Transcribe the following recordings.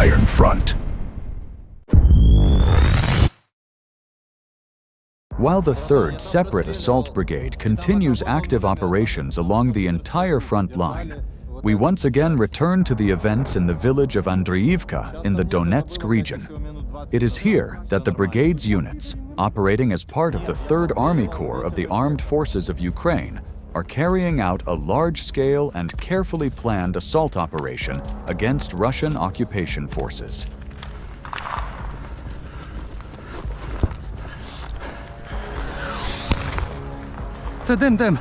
Iron Front. While the 3rd Separate Assault Brigade continues active operations along the entire front line, we once again return to the events in the village of Andriivka in the Donetsk region. It is here that the brigade's units, operating as part of the 3rd Army Corps of the Armed Forces of Ukraine, are carrying out a large-scale and carefully planned assault operation against Russian occupation forces. Це дим.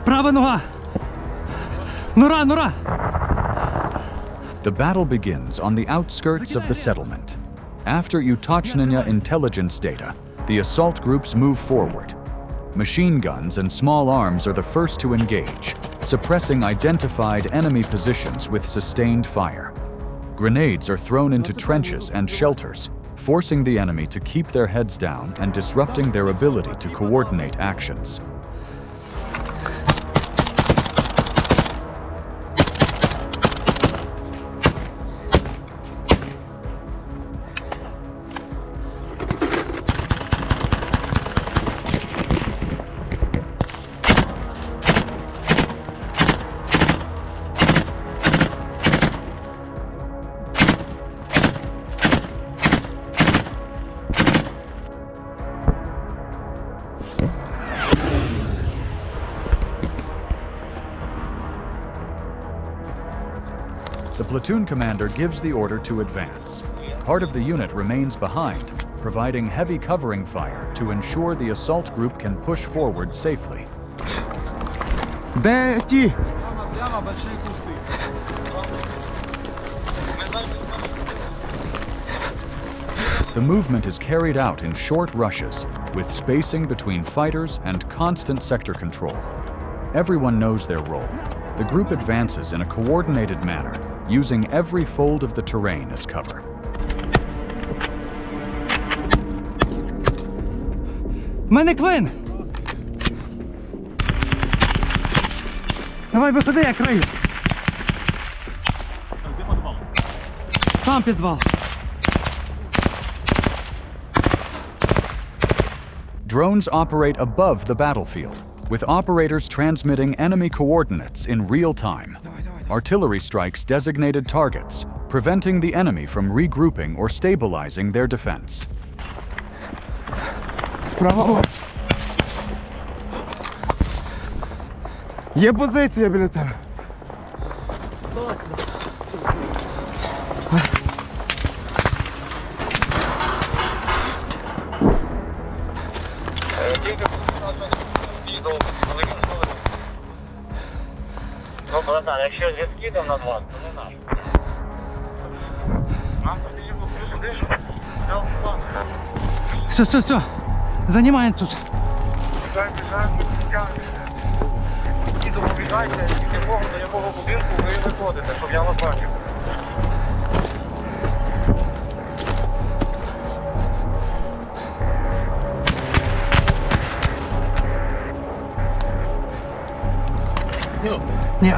Права нога. Нора. The battle begins on the outskirts of the settlement. After Utochnaya intelligence data, the assault groups move forward. Machine guns and small arms are the first to engage, suppressing identified enemy positions with sustained fire. Grenades are thrown into trenches and shelters, forcing the enemy to keep their heads down and disrupting their ability to coordinate actions. The platoon commander gives the order to advance. Part of the unit remains behind, providing heavy covering fire to ensure the assault group can push forward safely. Де ті? The movement is carried out in short rushes, with spacing between fighters and constant sector control. Everyone knows their role. The group advances in a coordinated manner, using every fold of the terrain as cover. Мене клин! Давай виходи, я крию. Там підвал. Drones operate above the battlefield, with operators transmitting enemy coordinates in real time. Artillery strikes designated targets, preventing the enemy from regrouping or stabilizing their defense. Право. Є позиція біля тебе. Ну, братан, якщо зв'язки там на 20, то не наш. Нам потрібно сюди, щоб взяв план. Все. Займаємо тут. Біжаємо. І допомагайте, до якого будинку ви виходите, щоб я вас бачив. Ні.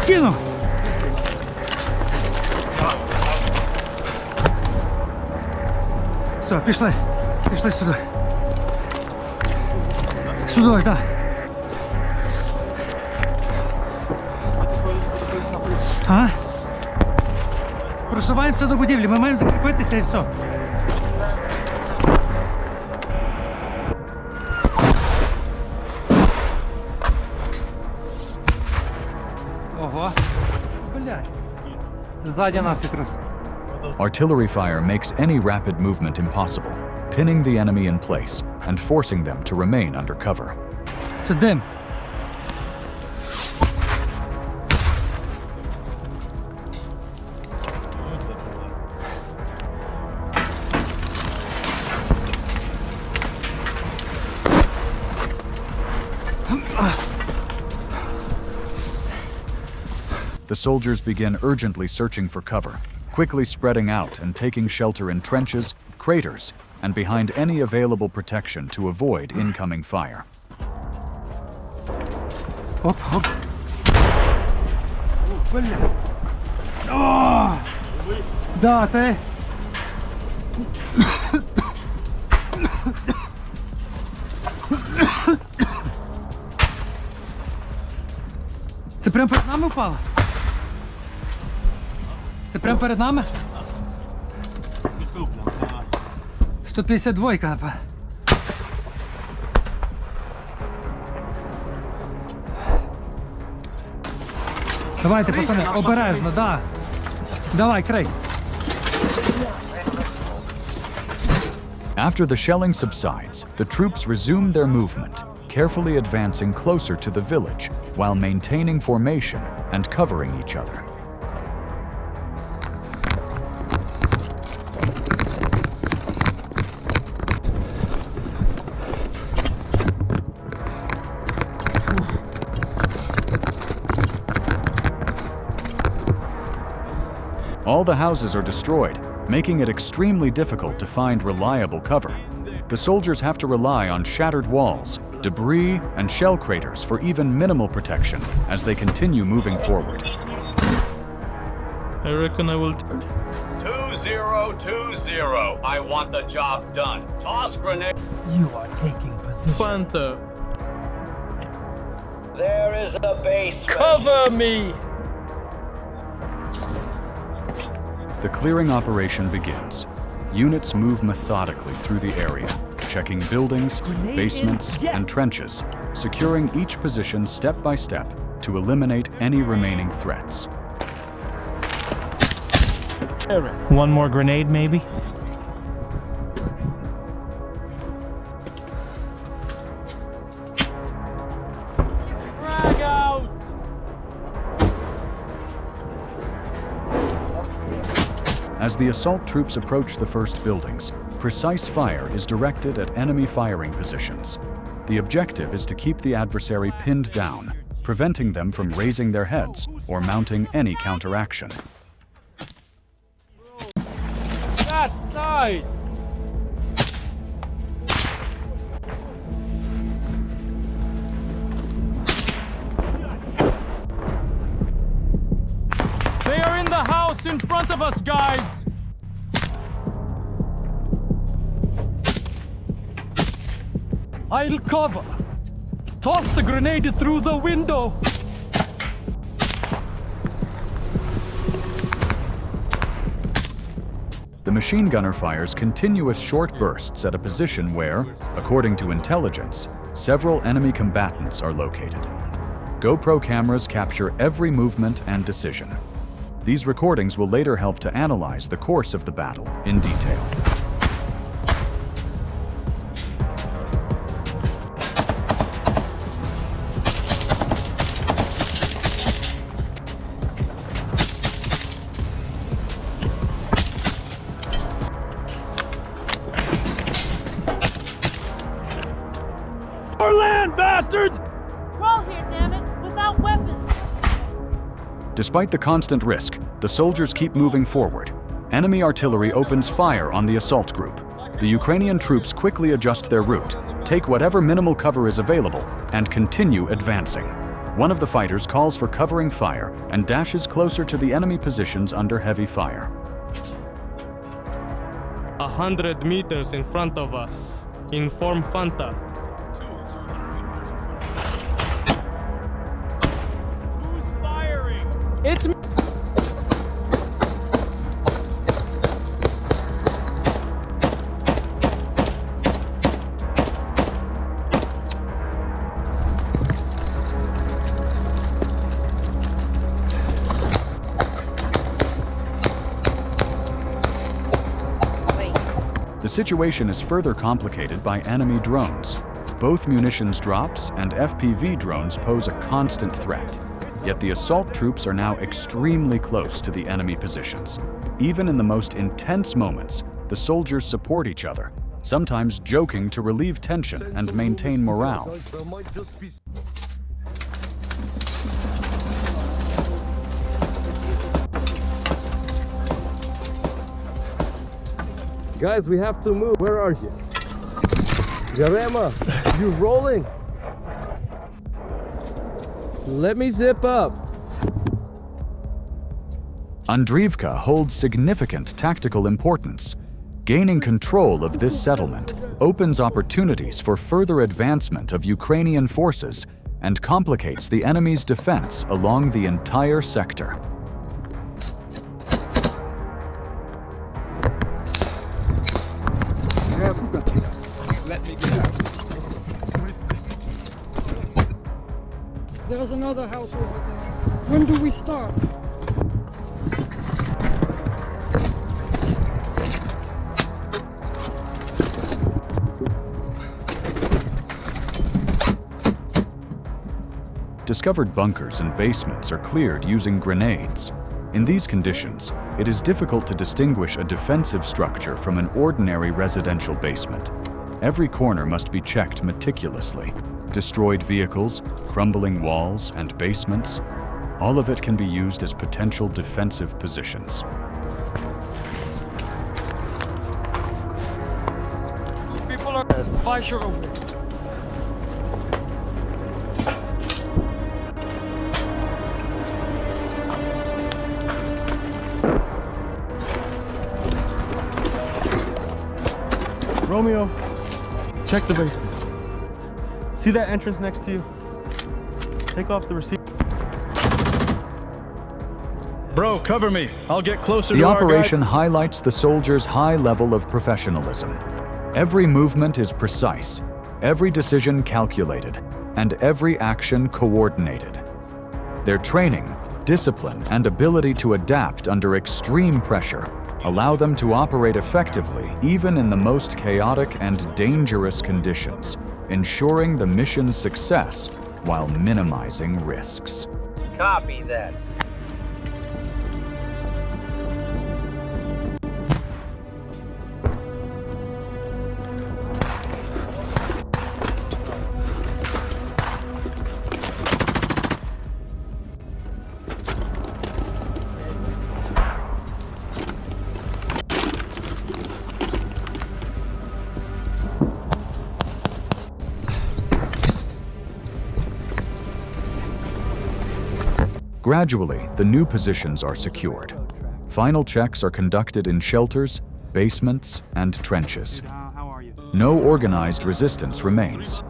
Кину! Все, пішли сюди. Сюди, так. А? Просуваємося до будівлі, ми маємо закріпитися і все. Ого. Блядь. Ззаді нас якраз. Artillery fire makes any rapid movement impossible, pinning the enemy in place and forcing them to remain under cover. Це дим. The soldiers begin urgently searching for cover, quickly spreading out and taking shelter in trenches, craters, and behind any available protection to avoid incoming fire. Оп. Бля. О! Да, ти. Це прямо перед нами впало? Це прямо перед нами? 152, напевно. Давайте, пацани, обережно, да. Давай, крий. After the shelling subsides, the troops resume their movement, carefully advancing closer to the village while maintaining formation and covering each other. All the houses are destroyed, making it extremely difficult to find reliable cover. The soldiers have to rely on shattered walls, debris, and shell craters for even minimal protection as they continue moving forward. I reckon I will. 2020. I want the job done. Toss grenade. You are taking position. Fanta, There is a basement. cover me! The clearing operation begins. Units move methodically through the area, checking buildings, basements, and trenches, securing each position step by step to eliminate any remaining threats. One more grenade, maybe? Frag out! As the assault troops approach the first buildings, precise fire is directed at enemy firing positions. The objective is to keep the adversary pinned down, preventing them from raising their heads or mounting any counteraction. That side! They are in the house in front of us, guys! I'll cover. Toss the grenade through the window. The machine gunner fires continuous short bursts at a position where, according to intelligence, several enemy combatants are located. GoPro cameras capture every movement and decision. These recordings will later help to analyze the course of the battle in detail. Our land, bastards! Crawl here, damn it, without weapons. Despite the constant risk, the soldiers keep moving forward. Enemy artillery opens fire on the assault group. The Ukrainian troops quickly adjust their route, take whatever minimal cover is available, and continue advancing. One of the fighters calls for covering fire and dashes closer to the enemy positions under heavy fire. 100 meters in front of us. Inform Fanta. Who's firing? It's me. The situation is further complicated by enemy drones. Both munitions drops and FPV drones pose a constant threat. Yet the assault troops are now extremely close to the enemy positions. Even in the most intense moments, the soldiers support each other, sometimes joking to relieve tension and maintain morale. Guys, we have to move. Where are you? Garema, you rolling? Let me zip up. Andriivka holds significant tactical importance. Gaining control of this settlement opens opportunities for further advancement of Ukrainian forces and complicates the enemy's defense along the entire sector. Let me get out. There's another house over there. When do we start? Discovered bunkers and basements are cleared using grenades. In these conditions, it is difficult to distinguish a defensive structure from an ordinary residential basement. Every corner must be checked meticulously. Destroyed vehicles, crumbling walls, and basements, all of it can be used as potential defensive positions. People are fire away. Romeo, check the basement. See that entrance next to you? Take off the receiver. Bro, cover me. I'll get closer The to our operation highlights the soldiers' high level of professionalism. Every movement is precise, every decision calculated, and every action coordinated. Their training, discipline, and ability to adapt under extreme pressure allow them to operate effectively even in the most chaotic and dangerous conditions, ensuring the mission's success while minimizing risks. Copy that. Gradually, the new positions are secured. Final checks are conducted in shelters, basements, and trenches. No organized resistance remains.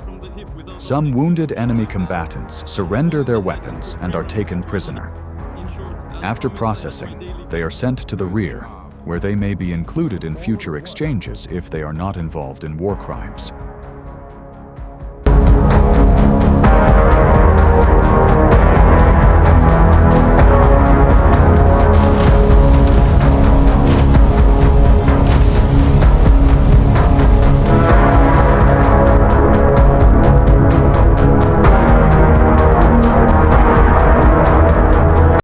Some wounded enemy combatants surrender their weapons and are taken prisoner. After processing, they are sent to the rear, where they may be included in future exchanges if they are not involved in war crimes.